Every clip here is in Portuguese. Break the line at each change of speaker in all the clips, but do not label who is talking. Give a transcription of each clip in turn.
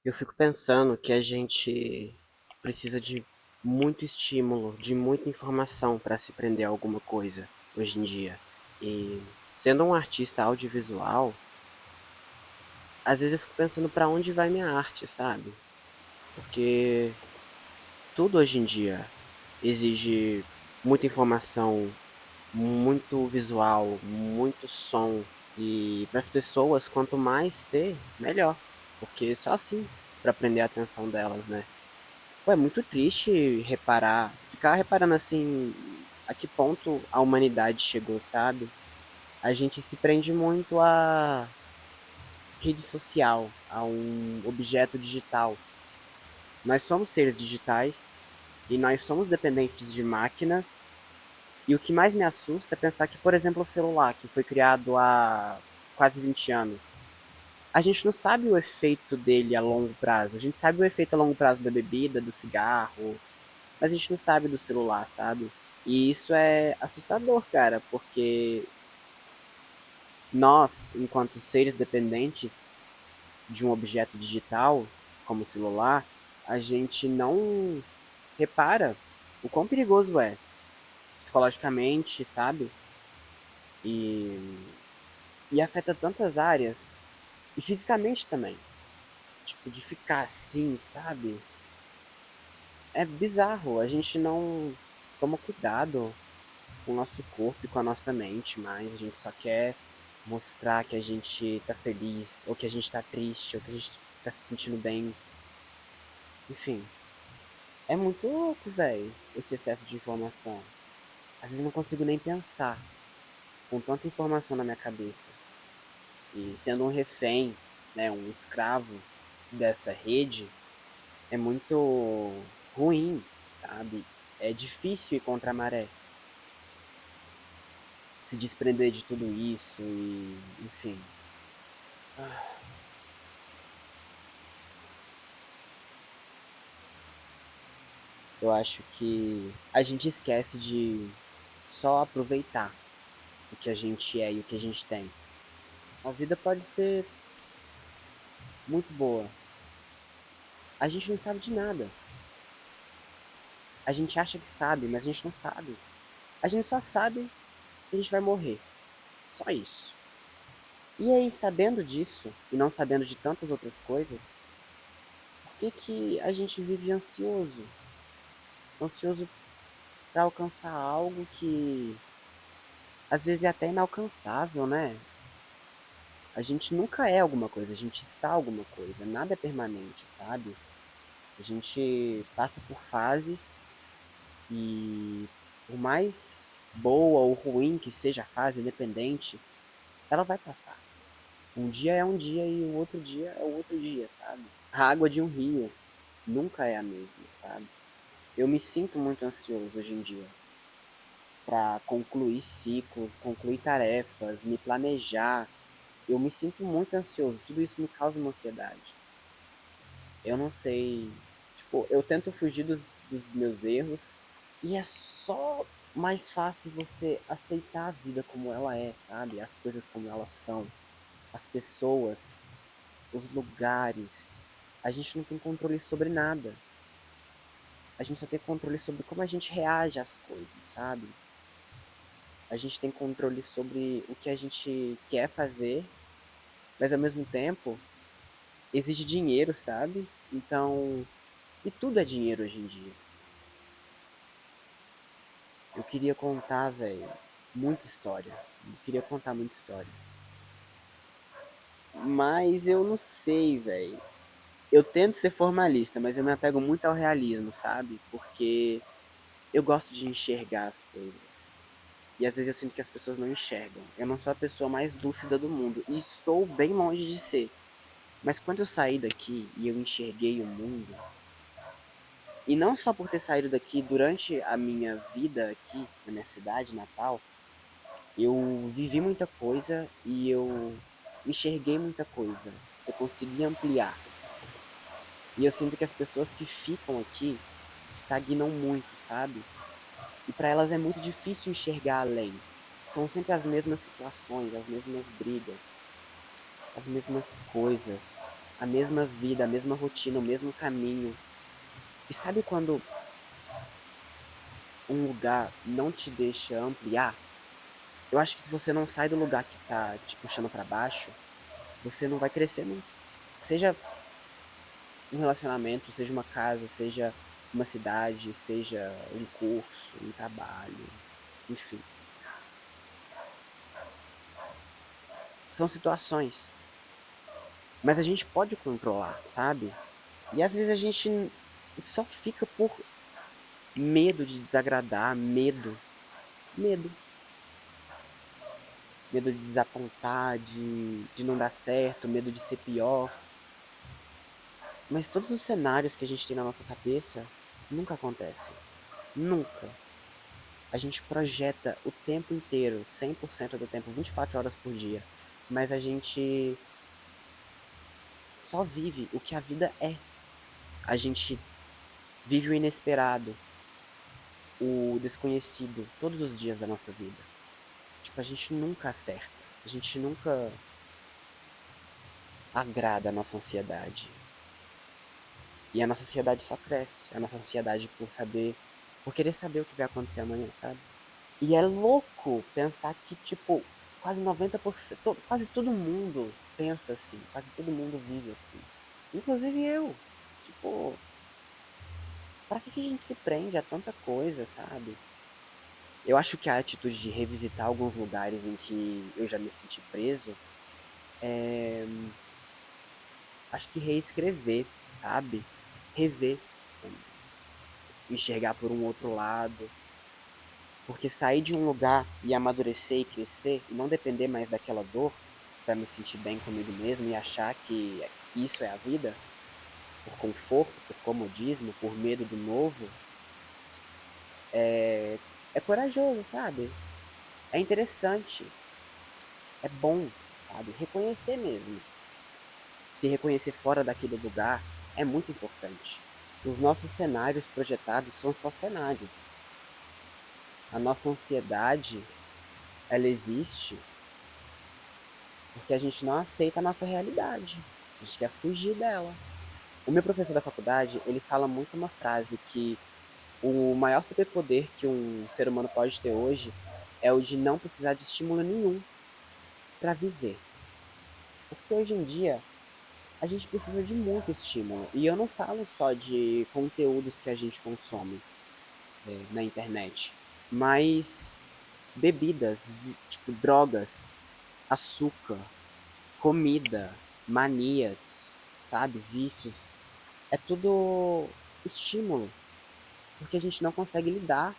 Eu fico pensando que a gente precisa de muito estímulo, de muita informação para se prender a alguma coisa hoje em dia. E sendo um artista audiovisual, às vezes eu fico pensando para onde vai minha arte, sabe? Porque tudo hoje em dia exige muita informação, muito visual, muito som. E para as pessoas, quanto mais ter, melhor. Porque só assim para prender a atenção delas, né? Pô, é muito triste ficar reparando assim, a que ponto a humanidade chegou, sabe? A gente se prende muito à rede social, a um objeto digital. Nós somos seres digitais e nós somos dependentes de máquinas. E o que mais me assusta é pensar que, por exemplo, o celular, que foi criado há quase 20 anos, a gente não sabe o efeito dele a longo prazo. A gente sabe o efeito a longo prazo da bebida, do cigarro, mas a gente não sabe do celular, sabe? E isso é assustador, cara, porque nós, enquanto seres dependentes de um objeto digital, como o celular, a gente não repara o quão perigoso é psicologicamente, sabe? E, e afeta tantas áreas. E fisicamente também. Tipo, de ficar assim, sabe? É bizarro. A gente não toma cuidado com o nosso corpo e com a nossa mente, mas a gente só quer mostrar que a gente tá feliz, ou que a gente tá triste, ou que a gente tá se sentindo bem. Enfim, é muito louco, velho, esse excesso de informação. Às vezes eu não consigo nem pensar com tanta informação na minha cabeça. E sendo um refém, né, um escravo dessa rede, é muito ruim, sabe? É difícil ir contra a maré. Se desprender de tudo isso e, enfim. Eu acho que a gente esquece de só aproveitar o que a gente é e o que a gente tem. A vida pode ser muito boa. A gente não sabe de nada. A gente acha que sabe, mas a gente não sabe. A gente só sabe que a gente vai morrer. Só isso. E aí, sabendo disso, e não sabendo de tantas outras coisas, por que que a gente vive ansioso? Ansioso para alcançar algo que às vezes é até inalcançável, né? A gente nunca é alguma coisa, a gente está alguma coisa, nada é permanente, sabe? A gente passa por fases e por mais boa ou ruim que seja a fase, independente, ela vai passar. Um dia é um dia e o outro dia é o outro dia, sabe? A água de um rio nunca é a mesma, sabe? Eu me sinto muito ansioso hoje em dia para concluir ciclos, concluir tarefas, me planejar. Eu me sinto muito ansioso, tudo isso me causa uma ansiedade. Eu não sei. Tipo, eu tento fugir dos meus erros e é só mais fácil você aceitar a vida como ela é, sabe? As coisas como elas são, as pessoas, os lugares. A gente não tem controle sobre nada. A gente só tem controle sobre como a gente reage às coisas, sabe? A gente tem controle sobre o que a gente quer fazer, mas ao mesmo tempo exige dinheiro, sabe? Então, e tudo é dinheiro hoje em dia. Eu queria contar, velho, muita história. Eu queria contar muita história. Mas eu não sei, velho. Eu tento ser formalista, mas eu me apego muito ao realismo, sabe? Porque eu gosto de enxergar as coisas. E às vezes eu sinto que as pessoas não enxergam. Eu não sou a pessoa mais lúcida do mundo. E estou bem longe de ser. Mas quando eu saí daqui e eu enxerguei o mundo, e não só por ter saído daqui durante a minha vida aqui na minha cidade natal, eu vivi muita coisa e eu enxerguei muita coisa. Eu consegui ampliar. E eu sinto que as pessoas que ficam aqui estagnam muito, sabe? E para elas é muito difícil enxergar além. São sempre as mesmas situações, as mesmas brigas, as mesmas coisas. a mesma vida, a mesma rotina, o mesmo caminho. E sabe quando um lugar não te deixa ampliar? Eu acho que se você não sai do lugar que tá te puxando pra baixo, você não vai crescer nunca. Seja um relacionamento, seja uma casa, seja uma cidade, seja um curso, um trabalho, enfim. São situações, mas a gente pode controlar, sabe? E às vezes a gente só fica por medo de desagradar, medo, medo de desapontar, de não dar certo, medo de ser pior. Mas todos os cenários que a gente tem na nossa cabeça nunca acontecem. Nunca. A gente projeta o tempo inteiro, 100% do tempo, 24 horas por dia. Mas a gente só vive o que a vida é. A gente vive o inesperado, o desconhecido, todos os dias da nossa vida. Tipo, a gente nunca acerta. A gente nunca agrada a nossa ansiedade. E a nossa ansiedade só cresce. A nossa ansiedade por querer saber o que vai acontecer amanhã, sabe? E é louco pensar que, tipo, quase 90%, quase todo mundo pensa assim, quase todo mundo vive assim. Inclusive eu. Tipo, pra que a gente se prende a tanta coisa, sabe? Eu acho que a atitude de revisitar alguns lugares em que eu já me senti preso, acho que reescrever, sabe? Rever, enxergar por um outro lado. Porque sair de um lugar e amadurecer e crescer e não depender mais daquela dor para me sentir bem comigo mesmo e achar que isso é a vida, por conforto, por comodismo, por medo do novo, é corajoso, sabe? É interessante, é bom, sabe? Reconhecer mesmo. Se reconhecer fora daquele lugar é muito importante. Os nossos cenários projetados são só cenários. A nossa ansiedade, ela existe porque a gente não aceita a nossa realidade. A gente quer fugir dela. O meu professor da faculdade, ele fala muito uma frase que o maior superpoder que um ser humano pode ter hoje é o de não precisar de estímulo nenhum para viver. Porque hoje em dia a gente precisa de muito estímulo. E eu não falo só de conteúdos que a gente consome na internet, mas bebidas, tipo drogas, açúcar, comida, manias, sabe? Vícios. É tudo estímulo, porque a gente não consegue lidar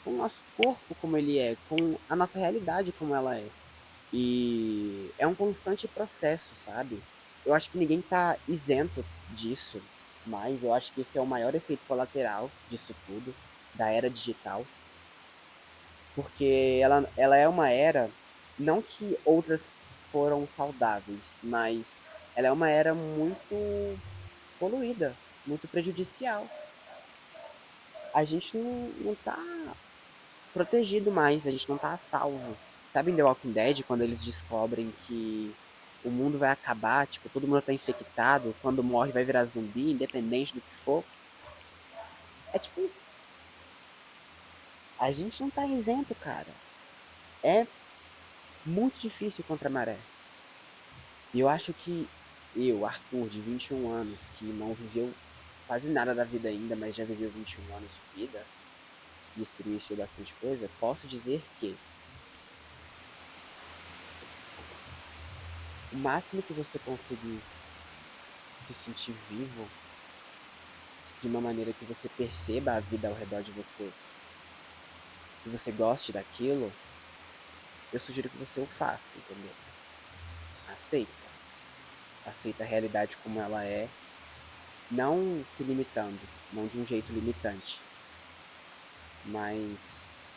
com o nosso corpo como ele é, com a nossa realidade como ela é. E é um constante processo, sabe? Eu acho que ninguém tá isento disso, mas eu acho que esse é o maior efeito colateral disso tudo, da era digital, porque ela é uma era, não que outras foram saudáveis, mas ela é uma era muito poluída, muito prejudicial. A gente não tá protegido mais, a gente não tá a salvo. Sabe em The Walking Dead, quando eles descobrem que o mundo vai acabar, tipo, todo mundo tá infectado, quando morre vai virar zumbi, independente do que for? É tipo isso. A gente não tá isento, cara. É muito difícil contra a maré. E eu acho que eu, Arthur, de 21 anos, que não viveu quase nada da vida ainda, mas já viveu 21 anos de vida e experienciou bastante coisa, posso dizer que o máximo que você conseguir se sentir vivo de uma maneira que você perceba a vida ao redor de você e você goste daquilo, eu sugiro que você o faça, entendeu? Aceita. Aceita a realidade como ela é, não se limitando, não de um jeito limitante, mas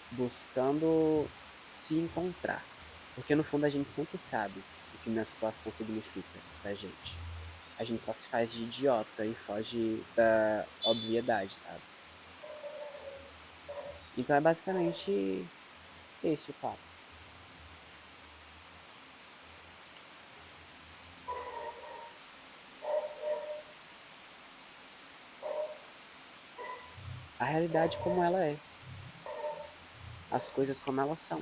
buscando se encontrar. Porque no fundo a gente sempre sabe o que uma situação significa pra gente. A gente só se faz de idiota e foge da obviedade, sabe? Então é basicamente esse o papo. a realidade como ela é, as coisas como elas são.